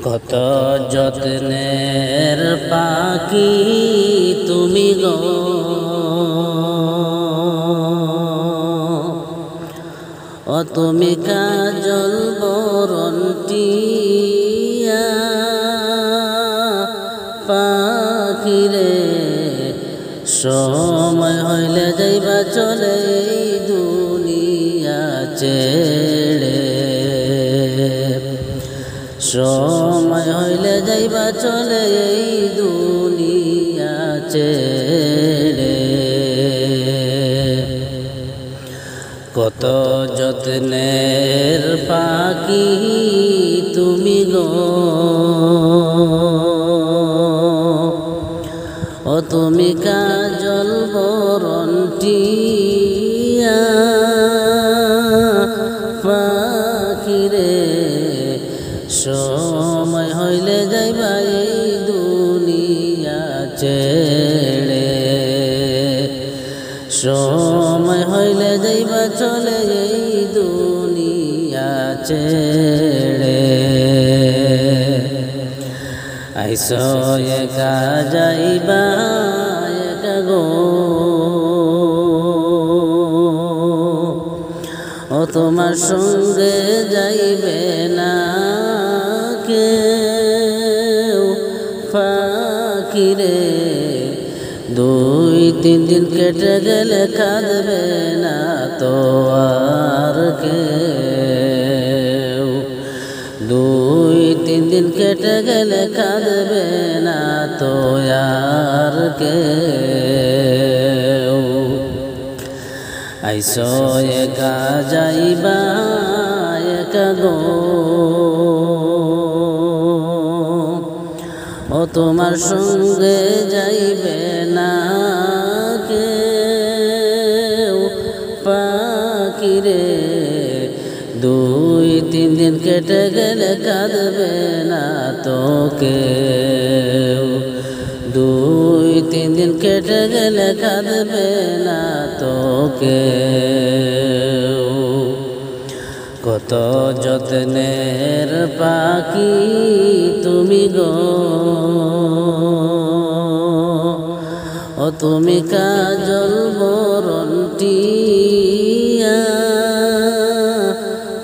কত যত্নের পাখি তুমি গো, ও তুমি কাজল বরণ টিয়া পাখিরে, সময় হইলে যাইবা চলে দুনিয়া ছেড়ে, সময় হইলে যাইবা চলে এই দুনিয়া ছেড়ে। কত যত্নের পাখি তুমি গো, ও তুমি কাজল বরণ টিয়া পাখিরে, সময় হইলে যাইবা এই দুনিয়া ছেড়ে, সময় হইলে যাইবা চলে এই দুনিয়া ছেড়ে। আইসো একা যাইবা একা গো, ও তোমার সঙ্গে যাইবে না কেউ পাখিরে, 2-3 দিন কেটে গেলে কাঁদবে না তো আর কেউ, 2-3 দিন কেটে গেলে কাঁদবে না তো আর কেউ। আইসো একা যাইবা একা গো, ও তোমার সঙ্গে যাইবে না কেউ পাখিরে, 2-3 দিন কেটে গেলে কাঁদবে না তো কেউ, 2-3 দিন কেটে গেলে কাঁদবে না তো কেউ। কত যত্নের পাখি তুমি গো, ও তুমি কাজল বরণ টিয়া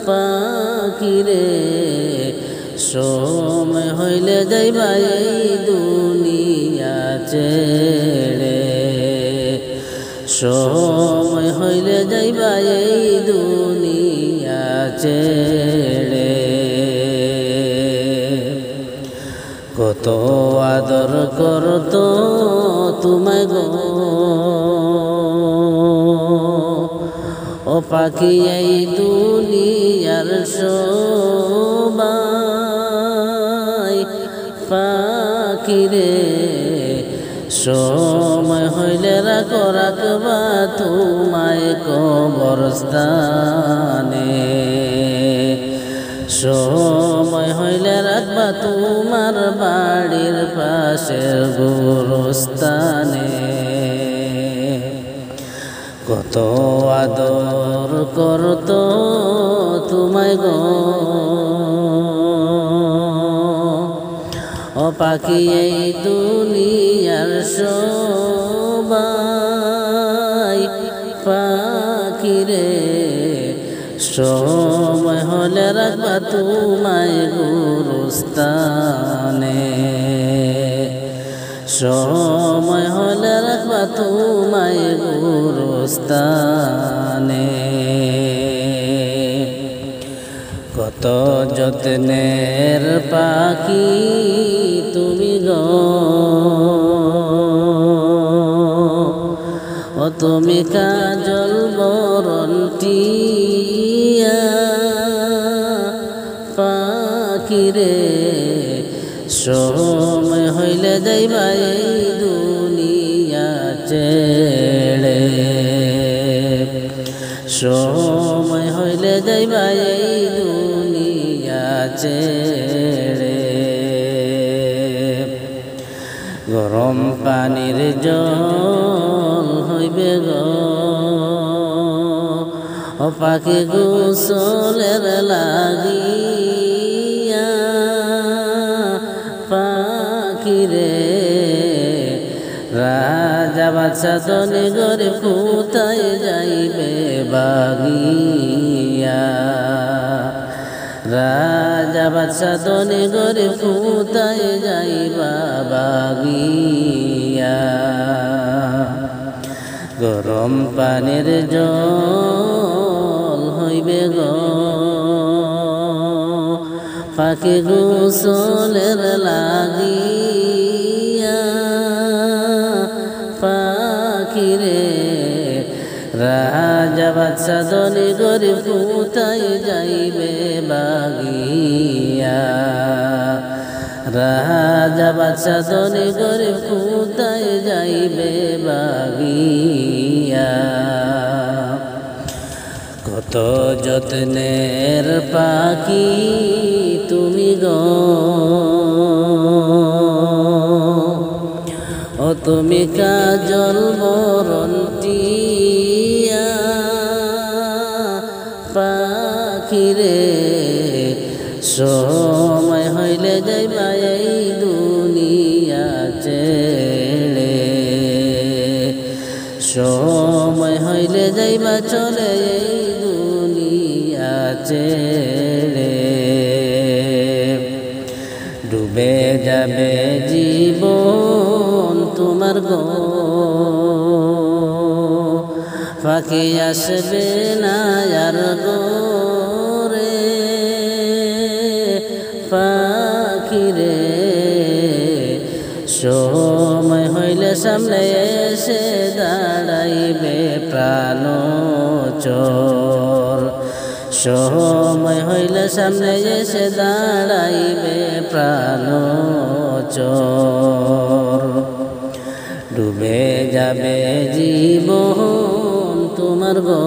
পাখিরে, সময় হইলে যাইবা এই দুনিয়া ছেড়ে, সময় হইলে যাইবা এই দুনিয়া ছেড়ে। কত আদর করতো তোমায় গো, ও পাখি এই দুনিয়ার সবাই পাখিরে, সময় হইলে রাখবা তোমায় কবরস্থানে, সময় হইলে রাখবা তোমার বাড়ির পাশের গোরস্থানে। কত আদর করতো তোমায় গো, ও পাখি এই দুনিয়ার সবাই পাখিরে, সময় হলে রাখবা তোমায় গোরস্থানে, সময় হলে রাখবা তোমায় গোরস্থানে। কত যত্নের পাখি তুমি গো, ও তুমি কাজল বরণ টিয়া পাখিরে, সময় হইলে যাইবা এই দুনিয়া ছেড়ে, সময় হইলে যাইবা এই দুনিয়া ছেড়ে। গরম পানির জল হইবে গো, ও পাখি গোসলের লাগিয়া রে রাজা বাদশা ধনী গরিব কোথায় যাইবে বাগিয়া রাজা বাদশা ধনী গরিব কোথায় যাইবা বাগিয়া গরম পানির জল হইবে গো পাখি গোসলের লাগিয়া পাখিরে রাজা বাদশা ধনী গরিব কোথায় যাইবে বাগিয়া রাজা বাদশা ধনী গরিব কোথায় যাইবে বাগিয়া কত যত্নের পাখি তুমি গো ও তুমি কাজল বরণ টিয়া পাখিরে সময় হইলে যাইবা এই দুনিয়া ছেড়ে সময় হইলে যাইবা চলে এই দুনিয়া ছেড়ে ডুবে যাবে জীবন তোমার গো পাখি আসবে না আর গো রে পাখিরে সময় হইলে সামনে এসে দাঁড়াইবে প্রাণ চোর সময় হইলে সামনে এসে দাঁড়াইবে প্রাণ চোর ডুবে যাবে জীবন তোমার গো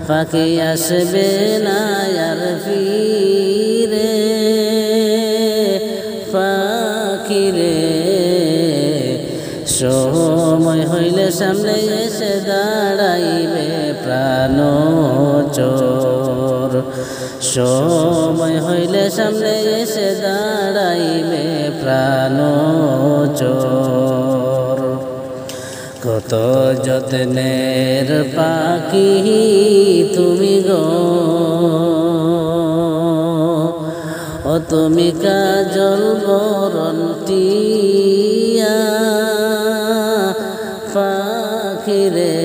পাখি আসবে না আর ফিরে পাখিরে সময় হইলে সামনে এসে দাঁড়াইবে প্রাণ চোর সময় হইলে সামনে এসে দাঁড়াইবে প্রাণ চোর কত যত্নের পাখি তুমি গো ও তুমি কাজল বরণ টিয়া পাখিরে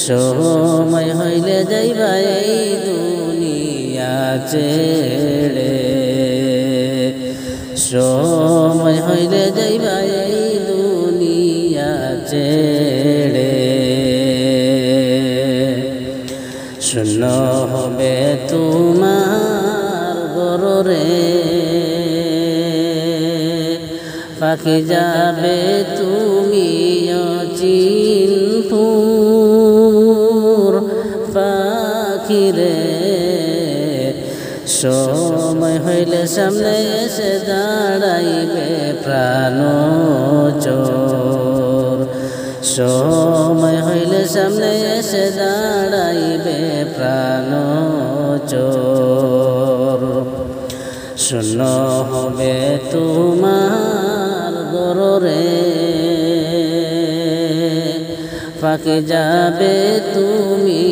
সময় হইলে যাইবা এই দুনিয়া ছেড়ে সময় হইলে যাইবা এই দুনিয়া ছেড়ে শূন্য হবে তোমার গররে পাখি যাবে তুমি অচিনপুর পাখিরে সময় হইলে সামনে এসে দাঁড়াইবে প্রাণ চোর সময় হইলে সামনে এসে দাঁড়াইবে প্রাণ চোর শূন্য হবে তোমার গররে পাখি যাবে তুমি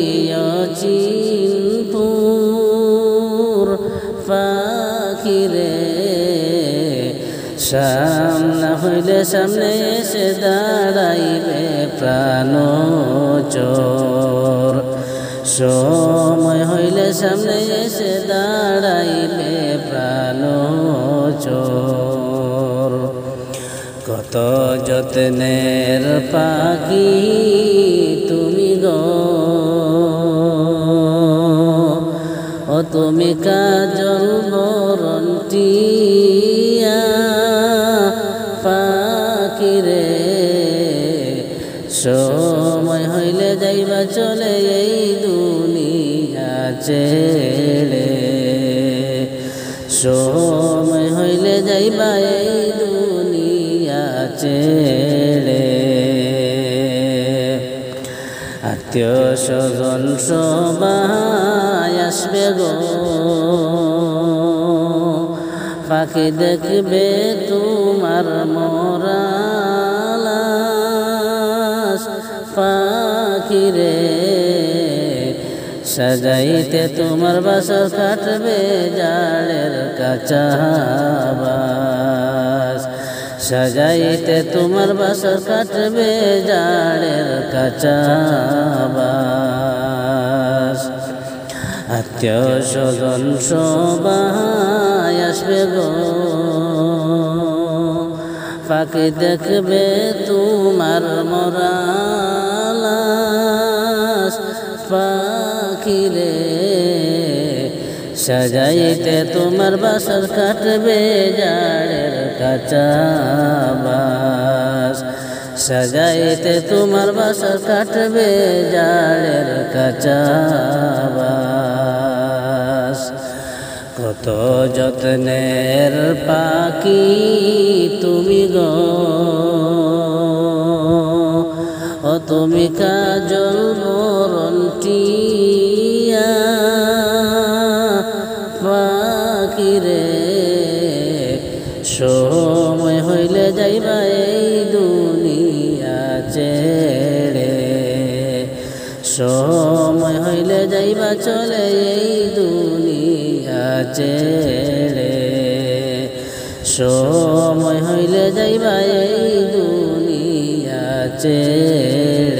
অচিনপুর পাখিরে সামনে হইলে সামনে এসে দাঁড়াইবে প্রাণ চোর সময় হইলে সামনে এসে দাঁড়াইবে প্রাণ চোর কত যত্নের পাখি তুমি গো ও তুমি কাজল বরণ টিয়া পাখিরে সময় হইলে যাইবা চলে এই দুনিয়া ছেড়ে সময় হইলে যাইবা এই দুনিয়া ছেড়ে আত্মীয় স্বজন সবাই আসবে গো পাখি দেখবে তোমার মরা লাশ। পাখি রে সাজাইতে তোমার বাসর কাটবে জালের কাঁচা বাস। সাজাইতে তোমার বাসর কাটবে জালের কাঁচা বাস। আত্মীয় স্বজন সবাই আসবে গো, পাখি দেখবে তোমার মরা লাশ। পাখি রে সাজাইতে তোমার বাসর কাটবে জালের কাঁচা বাস। সাজাইতে তোমার বাসর কাটবে জালের কাঁচা বাস। কত যত্নের পাখি তুমি গো, ও তুমি কাজল বরণ টিয়া। পাখি রে সময় হইলে যাইবা এই দুনিয়া ছেড়ে। সময় হইলে যাইবা চলে এই দুনিয়া ছেড়ে। সময় হইলে যাইবা এই দুনিয়া ছেড়ে।